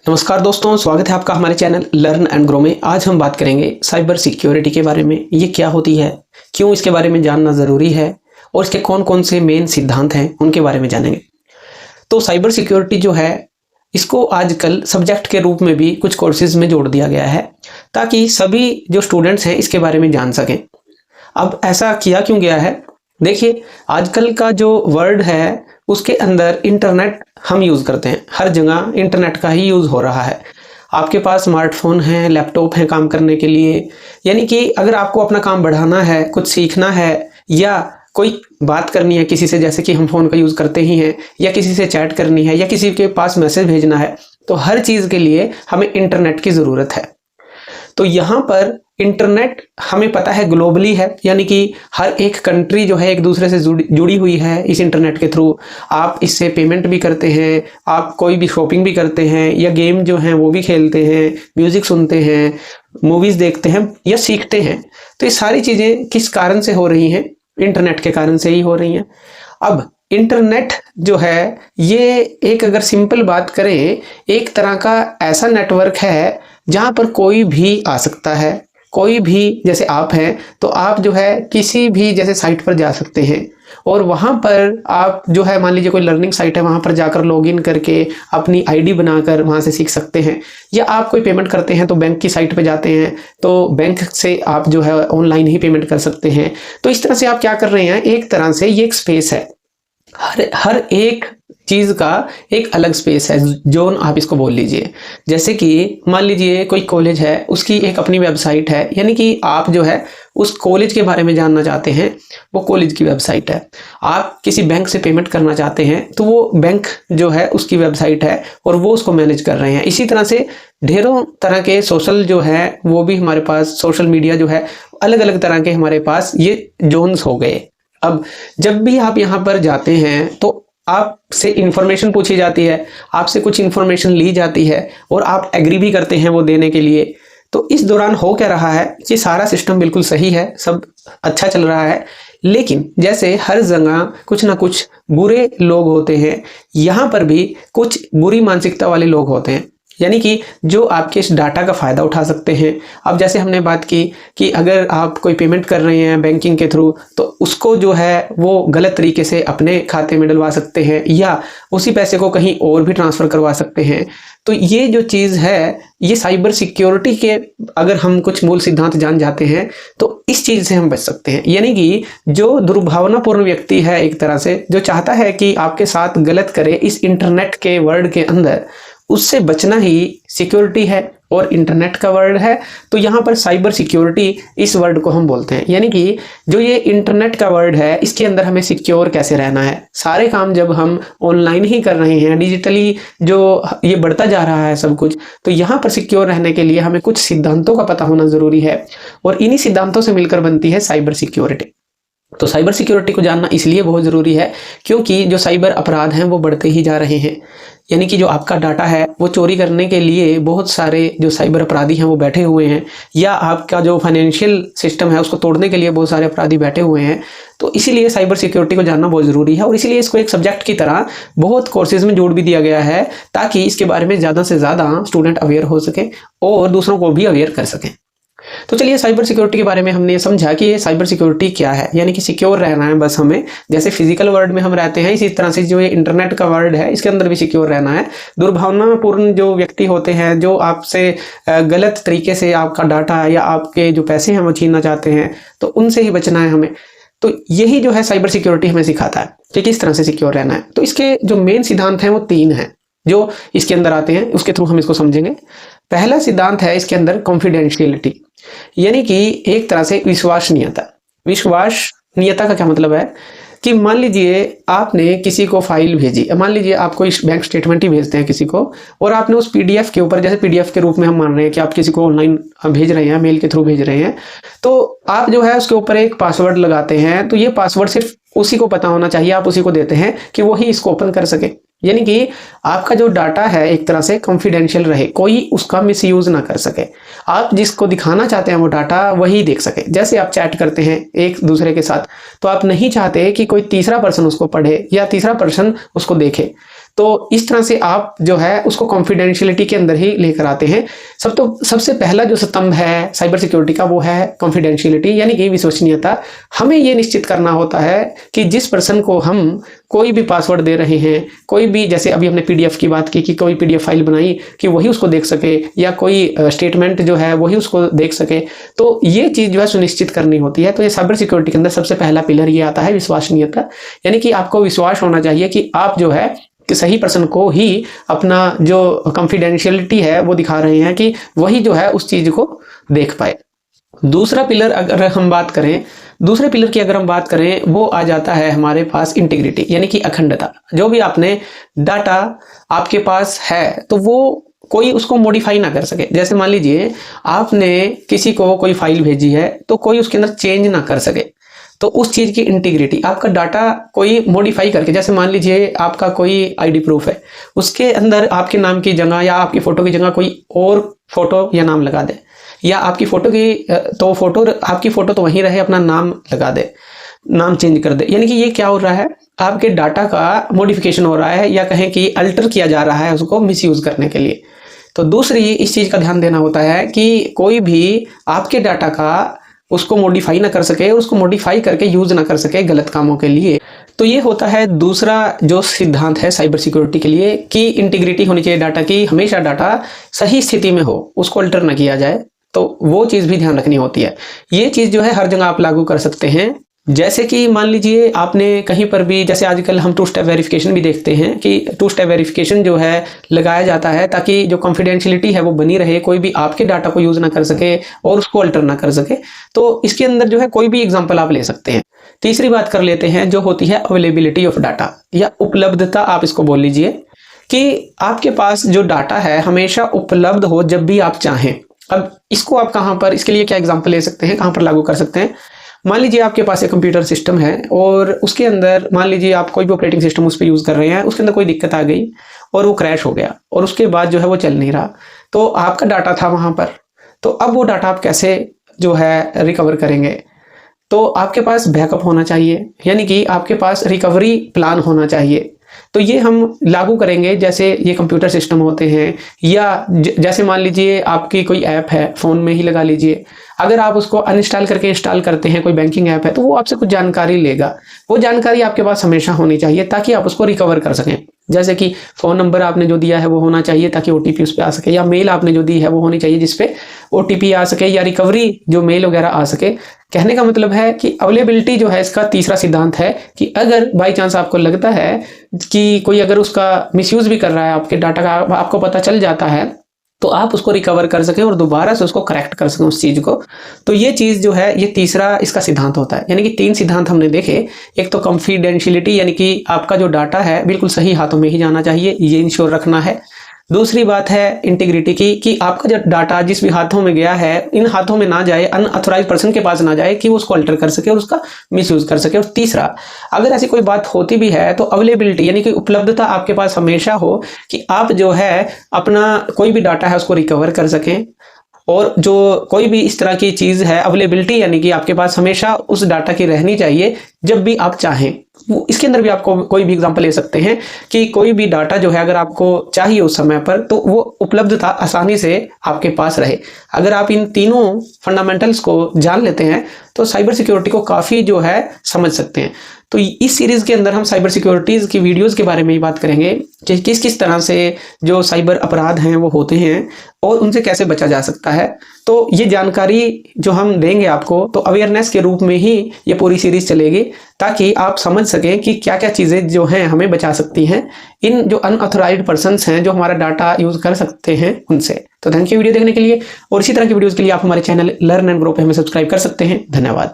नमस्कार दोस्तों, स्वागत है आपका हमारे चैनल लर्न एंड ग्रो में। आज हम बात करेंगे साइबर सिक्योरिटी के बारे में। ये क्या होती है, क्यों इसके बारे में जानना ज़रूरी है और इसके कौन कौन से मेन सिद्धांत हैं उनके बारे में जानेंगे। तो साइबर सिक्योरिटी जो है, इसको आजकल सब्जेक्ट के रूप में भी कुछ कोर्सेज में जोड़ दिया गया है ताकि सभी जो स्टूडेंट्स हैं इसके बारे में जान सकें। अब ऐसा किया क्यों गया है? देखिए, आजकल का जो वर्ल्ड है उसके अंदर इंटरनेट हम यूज़ करते हैं। हर जगह इंटरनेट का ही यूज़ हो रहा है। आपके पास स्मार्टफोन है, लैपटॉप है काम करने के लिए। यानी कि अगर आपको अपना काम बढ़ाना है, कुछ सीखना है या कोई बात करनी है किसी से, जैसे कि हम फ़ोन का यूज़ करते ही हैं, या किसी से चैट करनी है या किसी के पास मैसेज भेजना है, तो हर चीज़ के लिए हमें इंटरनेट की ज़रूरत है। तो यहाँ पर इंटरनेट हमें पता है ग्लोबली है, यानी कि हर एक कंट्री जो है एक दूसरे से जुड़ी हुई है इस इंटरनेट के थ्रू। आप इससे पेमेंट भी करते हैं, आप कोई भी शॉपिंग भी करते हैं या गेम जो हैं वो भी खेलते हैं, म्यूज़िक सुनते हैं, मूवीज़ देखते हैं या सीखते हैं। तो ये सारी चीज़ें किस कारण से हो रही हैं? इंटरनेट के कारण से ही हो रही हैं। अब इंटरनेट जो है ये एक, अगर सिंपल बात करें, एक तरह का ऐसा नेटवर्क है जहाँ पर कोई भी आ सकता है। कोई भी, जैसे आप हैं तो आप जो है किसी भी जैसे साइट पर जा सकते हैं और वहाँ पर आप जो है, मान लीजिए कोई लर्निंग साइट है, वहाँ पर जाकर लॉगिन करके अपनी आईडी बनाकर वहाँ से सीख सकते हैं। या आप कोई पेमेंट करते हैं तो बैंक की साइट पे जाते हैं तो बैंक से आप जो है ऑनलाइन ही पेमेंट कर सकते हैं। तो इस तरह से आप क्या कर रहे हैं, एक तरह से ये एक स्पेस है। हर एक चीज़ का एक अलग स्पेस है, जोन आप इसको बोल लीजिए। जैसे कि मान लीजिए कोई कॉलेज है, उसकी एक अपनी वेबसाइट है, यानी कि आप जो है उस कॉलेज के बारे में जानना चाहते हैं, वो कॉलेज की वेबसाइट है। आप किसी बैंक से पेमेंट करना चाहते हैं तो वो बैंक जो है उसकी वेबसाइट है और वो उसको मैनेज कर रहे हैं। इसी तरह से ढेरों तरह के सोशल जो है वो भी हमारे पास, सोशल मीडिया जो है, अलग अलग तरह के हमारे पास ये जोन्स हो गए। अब जब भी आप यहाँ पर जाते हैं तो आपसे इंफॉर्मेशन पूछी जाती है, आपसे कुछ इंफॉर्मेशन ली जाती है और आप एग्री भी करते हैं वो देने के लिए। तो इस दौरान हो क्या रहा है, ये सारा सिस्टम बिल्कुल सही है, सब अच्छा चल रहा है। लेकिन जैसे हर जगह कुछ ना कुछ बुरे लोग होते हैं, यहाँ पर भी कुछ बुरी मानसिकता वाले लोग होते हैं, यानी कि जो आपके इस डाटा का फ़ायदा उठा सकते हैं। अब जैसे हमने बात की कि अगर आप कोई पेमेंट कर रहे हैं बैंकिंग के थ्रू, तो उसको जो है वो गलत तरीके से अपने खाते में डलवा सकते हैं या उसी पैसे को कहीं और भी ट्रांसफ़र करवा सकते हैं। तो ये जो चीज़ है, ये साइबर सिक्योरिटी के अगर हम कुछ मूल सिद्धांत जान जाते हैं तो इस चीज़ से हम बच सकते हैं। यानी कि जो दुर्भावनापूर्ण व्यक्ति है, एक तरह से जो चाहता है कि आपके साथ गलत करे इस इंटरनेट के वर्ल्ड के अंदर, उससे बचना ही सिक्योरिटी है और इंटरनेट का वर्ल्ड है। तो यहाँ पर साइबर सिक्योरिटी इस वर्ड को हम बोलते हैं। यानी कि जो ये इंटरनेट का वर्ल्ड है, इसके अंदर हमें सिक्योर कैसे रहना है। सारे काम जब हम ऑनलाइन ही कर रहे हैं, डिजिटली जो ये बढ़ता जा रहा है सब कुछ, तो यहाँ पर सिक्योर रहने के लिए हमें कुछ सिद्धांतों का पता होना ज़रूरी है और इन्हीं सिद्धांतों से मिलकर बनती है साइबर सिक्योरिटी। तो साइबर सिक्योरिटी को जानना इसलिए बहुत ज़रूरी है क्योंकि जो साइबर अपराध हैं वो बढ़ते ही जा रहे हैं। यानी कि जो आपका डाटा है वो चोरी करने के लिए बहुत सारे जो साइबर अपराधी हैं वो बैठे हुए हैं, या आपका जो फाइनेंशियल सिस्टम है उसको तोड़ने के लिए बहुत सारे अपराधी बैठे हुए हैं। तो इसीलिए साइबर सिक्योरिटी को जानना बहुत ज़रूरी है और इसीलिए इसको एक सब्जेक्ट की तरह बहुत कोर्सेज में जोड़ भी दिया गया है ताकि इसके बारे में ज़्यादा से ज़्यादा स्टूडेंट अवेयर हो सकें और दूसरों को भी अवेयर कर सकें। तो चलिए, साइबर सिक्योरिटी के बारे में हमने समझा कि ये साइबर सिक्योरिटी क्या है। यानी कि सिक्योर रहना है बस हमें, जैसे फिजिकल वर्ल्ड में हम रहते हैं इसी तरह से जो ये इंटरनेट का वर्ल्ड है इसके अंदर भी सिक्योर रहना है। दुर्भावनापूर्ण जो व्यक्ति होते हैं, जो आपसे गलत तरीके से आपका डाटा या आपके जो पैसे हैं वो छीनना चाहते हैं, तो उनसे ही बचना है हमें। तो यही जो है साइबर सिक्योरिटी हमें सिखाता है कि किस तरह से सिक्योर रहना है। तो इसके जो मेन सिद्धांत हैं वो 3 हैं जो इसके अंदर आते हैं, उसके थ्रू हम इसको समझेंगे। पहला सिद्धांत है इसके अंदर कॉन्फिडेंशियलिटी, यानी कि एक तरह से विश्वसनीयता। विश्वसनीयता का क्या मतलब है कि मान लीजिए आपने किसी को फाइल भेजी, मान लीजिए आप कोई बैंक स्टेटमेंट ही भेजते हैं किसी को, और आपने उस पीडीएफ के ऊपर, जैसे पीडीएफ के रूप में हम मान रहे हैं कि आप किसी को ऑनलाइन भेज रहे हैं, मेल के थ्रू भेज रहे हैं, तो आप जो है उसके ऊपर एक पासवर्ड लगाते हैं। तो ये पासवर्ड सिर्फ उसी को पता होना चाहिए, आप उसी को देते हैं कि वही इसको ओपन कर सके। यानी कि आपका जो डाटा है एक तरह से कॉन्फिडेंशियल रहे, कोई उसका मिसयूज ना कर सके। आप जिसको दिखाना चाहते हैं वो डाटा वही देख सके। जैसे आप चैट करते हैं एक दूसरे के साथ, तो आप नहीं चाहते कि कोई तीसरा पर्सन उसको पढ़े या तीसरा पर्सन उसको देखे। तो इस तरह से आप जो है उसको कॉन्फिडेंशियलिटी के अंदर ही लेकर आते हैं। सबसे पहला जो स्तंभ है साइबर सिक्योरिटी का वो है कॉन्फिडेंशियलिटी, यानी कि विश्वसनीयता। हमें ये निश्चित करना होता है कि जिस पर्सन को हम कोई भी पासवर्ड दे रहे हैं, कोई भी, जैसे अभी हमने पीडीएफ की बात की कि कोई पीडीएफ फाइल बनाई कि वही उसको देख सके, या कोई स्टेटमेंट जो है वही उसको देख सके, तो ये चीज़ जो है सुनिश्चित करनी होती है। तो ये साइबर सिक्योरिटी के अंदर सबसे पहला पिलर ये आता है विश्वसनीयता, यानी कि आपको विश्वास होना चाहिए कि आप जो है कि सही पर्सन को ही अपना जो कॉन्फिडेंशियलिटी है वो दिखा रहे हैं कि वही जो है उस चीज़ को देख पाए। दूसरे पिलर की अगर हम बात करें वो आ जाता है हमारे पास इंटीग्रिटी, यानी कि अखंडता। जो भी आपने डाटा आपके पास है तो वो कोई उसको मॉडिफाई ना कर सके। जैसे मान लीजिए आपने किसी को कोई फाइल भेजी है तो कोई उसके अंदर चेंज ना कर सके, तो उस चीज़ की इंटीग्रिटी, आपका डाटा कोई मॉडिफाई करके, जैसे मान लीजिए आपका कोई आईडी प्रूफ है, उसके अंदर आपके नाम की जगह या आपकी फ़ोटो की जगह कोई और फोटो या नाम लगा दे, या आपकी आपकी फ़ोटो तो वहीं रहे, अपना नाम लगा दे, नाम चेंज कर दे, यानी कि ये क्या हो रहा है, आपके डाटा का मॉडिफिकेशन हो रहा है, या कहें कि अल्टर किया जा रहा है उसको मिसयूज़ करने के लिए। तो दूसरी इस चीज़ का ध्यान देना होता है कि कोई भी आपके डाटा का उसको मॉडिफाई ना कर सके, उसको मॉडिफाई करके यूज़ ना कर सके गलत कामों के लिए। तो ये होता है दूसरा जो सिद्धांत है साइबर सिक्योरिटी के लिए कि इंटीग्रिटी होनी चाहिए डाटा की, हमेशा डाटा सही स्थिति में हो, उसको अल्टर ना किया जाए। तो वो चीज़ भी ध्यान रखनी होती है। ये चीज़ जो है हर जगह आप लागू कर सकते हैं। जैसे कि मान लीजिए आपने कहीं पर भी, जैसे आजकल हम टू स्टेप वेरिफिकेशन भी देखते हैं कि टू स्टेप वेरिफिकेशन जो है लगाया जाता है ताकि जो कॉन्फिडेंशियलिटी है वो बनी रहे, कोई भी आपके डाटा को यूज़ ना कर सके और उसको अल्टर ना कर सके। तो इसके अंदर जो है कोई भी एग्जांपल आप ले सकते हैं। तीसरी बात कर लेते हैं जो होती है अवेलेबिलिटी ऑफ डाटा, या उपलब्धता आप इसको बोल लीजिए, कि आपके पास जो डाटा है हमेशा उपलब्ध हो जब भी आप चाहें। अब इसको आप कहाँ पर, इसके लिए क्या एग्जाम्पल ले सकते हैं, कहाँ पर लागू कर सकते हैं। मान लीजिए आपके पास एक कंप्यूटर सिस्टम है और उसके अंदर मान लीजिए आप कोई भी ऑपरेटिंग सिस्टम उस पर यूज़ कर रहे हैं, उसके अंदर कोई दिक्कत आ गई और वो क्रैश हो गया और उसके बाद जो है वो चल नहीं रहा, तो आपका डाटा था वहाँ पर। तो अब वो डाटा आप कैसे जो है रिकवर करेंगे? तो आपके पास बैकअप होना चाहिए, यानी कि आपके पास रिकवरी प्लान होना चाहिए। तो ये हम लागू करेंगे, जैसे ये कंप्यूटर सिस्टम होते हैं, या जैसे मान लीजिए आपकी कोई ऐप है, फ़ोन में ही लगा लीजिए, अगर आप उसको अनइंस्टॉल करके इंस्टॉल करते हैं, कोई बैंकिंग ऐप है, तो वो आपसे कुछ जानकारी लेगा। वो जानकारी आपके पास हमेशा होनी चाहिए ताकि आप उसको रिकवर कर सकें। जैसे कि फ़ोन नंबर आपने जो दिया है वो होना चाहिए ताकि ओटीपी उस पर आ सके, या मेल आपने जो दी है वो होनी चाहिए जिसपे ओटीपी आ सके, या रिकवरी जो मेल वगैरह आ सके। कहने का मतलब है कि अवेलेबिलिटी जो है इसका तीसरा सिद्धांत है कि अगर बाई चांस आपको लगता है कि कोई अगर उसका मिसयूज़ भी कर रहा है आपके डाटा का, आपको पता चल जाता है, तो आप उसको रिकवर कर सकें और दोबारा से उसको करेक्ट कर सकें उस चीज़ को। तो ये चीज़ जो है ये तीसरा इसका सिद्धांत होता है। यानी कि 3 सिद्धांत हमने देखे। एक तो कॉन्फिडेंशियलिटी, यानी कि आपका जो डाटा है बिल्कुल सही हाथों में ही जाना चाहिए, ये इंश्योर रखना है। दूसरी बात है इंटीग्रिटी की, कि आपका जो डाटा जिस भी हाथों में गया है इन हाथों में ना जाए, अनऑथराइज्ड पर्सन के पास ना जाए कि वो उसको अल्टर कर सके और उसका मिसयूज कर सके। और तीसरा, अगर ऐसी कोई बात होती भी है तो अवेलेबिलिटी, यानी कि उपलब्धता आपके पास हमेशा हो कि आप जो है अपना कोई भी डाटा है उसको रिकवर कर सकें। और जो कोई भी इस तरह की चीज़ है, अवेलेबिलिटी यानी कि आपके पास हमेशा उस डाटा की रहनी चाहिए जब भी आप चाहें। इसके अंदर भी आपको कोई भी एग्जांपल ले सकते हैं कि कोई भी डाटा जो है अगर आपको चाहिए उस समय पर, तो वो उपलब्धता आसानी से आपके पास रहे। अगर आप इन तीनों फंडामेंटल्स को जान लेते हैं तो साइबर सिक्योरिटी को काफ़ी जो है समझ सकते हैं। तो इस सीरीज़ के अंदर हम साइबर सिक्योरिटीज़ की वीडियोज़ के बारे में ही बात करेंगे कि किस किस तरह से जो साइबर अपराध हैं वो होते हैं और उनसे कैसे बचा जा सकता है। तो ये जानकारी जो हम देंगे आपको, तो अवेयरनेस के रूप में ही ये पूरी सीरीज़ चलेगी ताकि आप समझ सकें कि क्या क्या चीज़ें जो हैं हमें बचा सकती हैं इन जो अनऑथराइज्ड पर्सन्स हैं जो हमारा डाटा यूज़ कर सकते हैं उनसे। तो थैंक यू वीडियो देखने के लिए, और इसी तरह की वीडियोज़ के लिए आप हमारे चैनल लर्न एंड ग्रो पे हमें सब्सक्राइब कर सकते हैं। धन्यवाद।